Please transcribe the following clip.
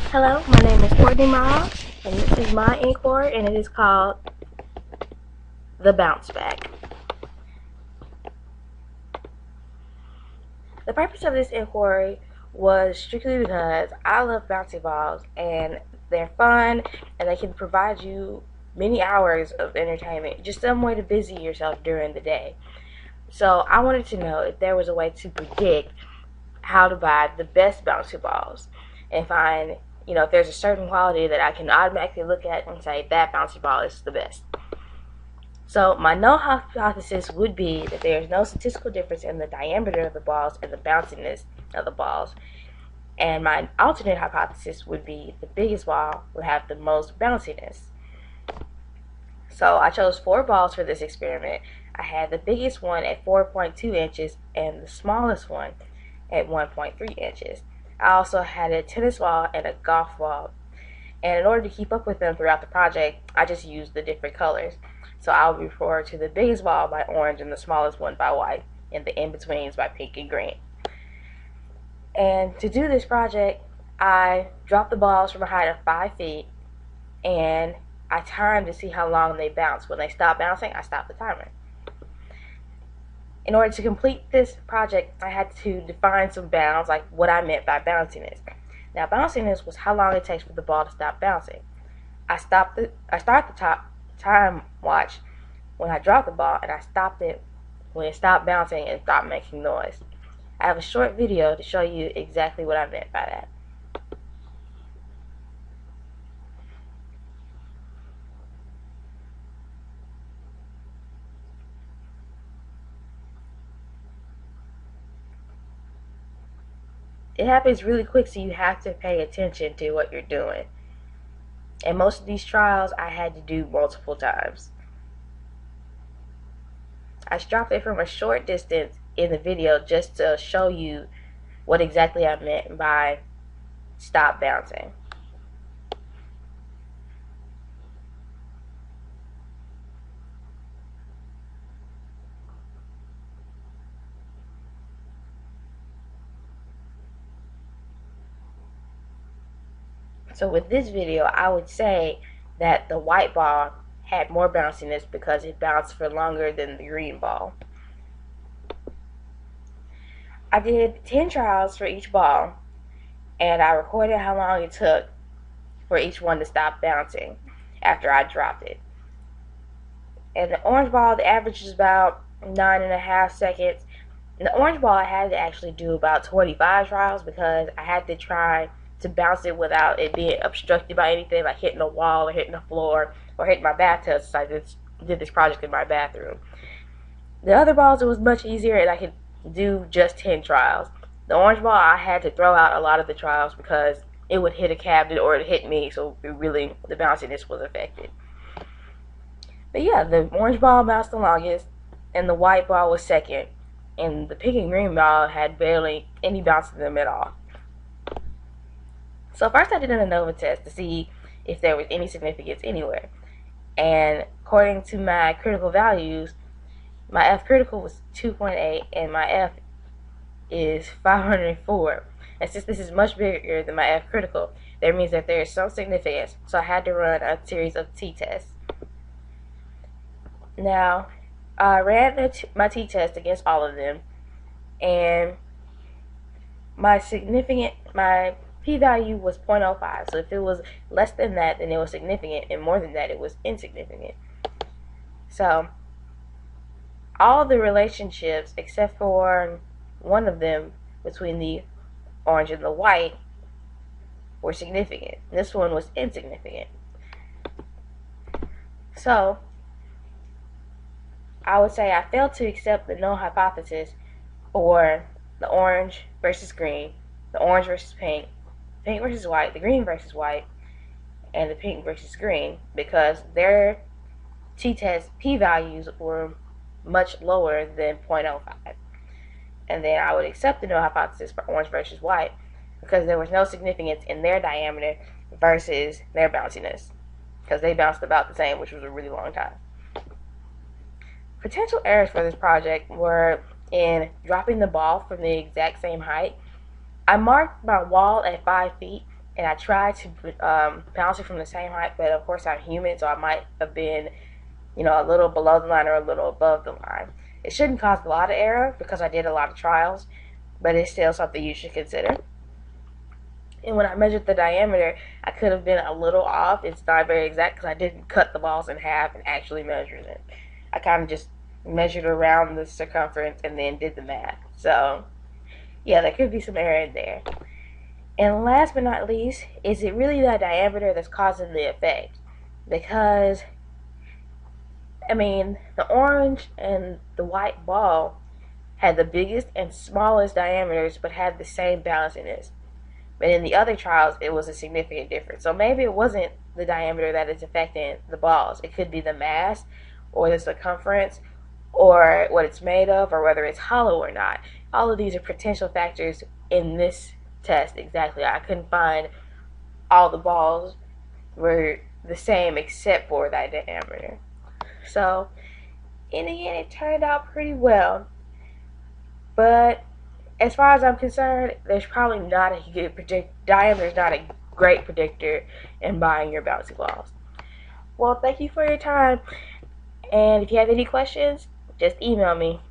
Hello, my name is Courtney Miles, and this is my inquiry, and it is called The Bounce Back. The purpose of this inquiry was strictly because I love bouncy balls, and they're fun, and they can provide you many hours of entertainment, just some way to busy yourself during the day. So I wanted to know if there was a way to predict how to buy the best bouncy balls and find, if there's a certain quality that I can automatically look at and say that bouncy ball is the best. So my null hypothesis would be that there is no statistical difference in the diameter of the balls and the bounciness of the balls. And my alternate hypothesis would be the biggest ball would have the most bounciness. So I chose 4 balls for this experiment. I had the biggest one at 4.2 inches and the smallest one at 1.3 inches. I also had a tennis ball and a golf ball. And in order to keep up with them throughout the project, I just used the different colors. So I'll refer to the biggest ball by orange and the smallest one by white, and the in-betweens by pink and green. And to do this project, I dropped the balls from a height of 5 feet, and I timed to see how long they bounce. When they stop bouncing, I stopped the timer. In order to complete this project, I had to define some bounds, like what I meant by bounciness. Now, bounciness was how long it takes for the ball to stop bouncing. I start the time watch when I dropped the ball, and I stopped it when it stopped bouncing and stopped making noise. I have a short video to show you exactly what I meant by that. It happens really quick, so you have to pay attention to what you're doing. And most of these trials I had to do multiple times. I dropped it from a short distance in the video just to show you what exactly I meant by stop bouncing. So with this video, I would say that the white ball had more bounciness because it bounced for longer than the green ball. I did 10 trials for each ball, and I recorded how long it took for each one to stop bouncing after I dropped it. And the orange ball, the average is about 9.5 seconds. And the orange ball, I had to actually do about 25 trials because I had to try to bounce it without it being obstructed by anything, like hitting a wall or hitting the floor or hitting my bathtub, since I did this project in my bathroom. The other balls, it was much easier, and I could do just 10 trials. The orange ball, I had to throw out a lot of the trials because it would hit a cabinet or it hit me, so the bounciness was affected. But yeah, the orange ball bounced the longest, and the white ball was second, and the pink and green ball had barely any bounce in them at all. So first I did an ANOVA test to see if there was any significance anywhere. And according to my critical values, my F critical was 2.8 and my F is 504. And since this is much bigger than my F critical, that means that there is some significance. So I had to run a series of t-tests. Now, I ran my t-test against all of them, and my p-value was 0.05. So if it was less than that, then it was significant, and more than that, it was insignificant. So all the relationships except for one of them between the orange and the white were significant. This one was insignificant. So I would say I failed to accept the null hypothesis for the orange versus green, the orange versus pink, pink versus white, the green versus white, and the pink versus green, because their t-test p-values were much lower than 0.05. And then I would accept the null hypothesis for orange versus white because there was no significance in their diameter versus their bounciness, because they bounced about the same, which was a really long time. Potential errors for this project were in dropping the ball from the exact same height. I marked my wall at 5 feet, and I tried to bounce it from the same height, but of course I'm human, so I might have been, a little below the line or a little above the line. It shouldn't cause a lot of error because I did a lot of trials, but it's still something you should consider. And when I measured the diameter, I could have been a little off. It's not very exact because I didn't cut the balls in half and actually measure it. I kind of just measured around the circumference and then did the math. So, yeah, there could be some error in there. And last but not least, is it really the diameter that's causing the effect? Because, the orange and the white ball had the biggest and smallest diameters but had the same bounciness. But in the other trials, it was a significant difference. So maybe it wasn't the diameter that is affecting the balls. It could be the mass or the circumference or what it's made of or whether it's hollow or not. All of these are potential factors in this test exactly. I couldn't find all the balls were the same except for that diameter. So, in the end, it turned out pretty well. But as far as I'm concerned, there's probably not a good diameter is not a great predictor in buying your bouncy balls. Well, thank you for your time. And if you have any questions, just email me.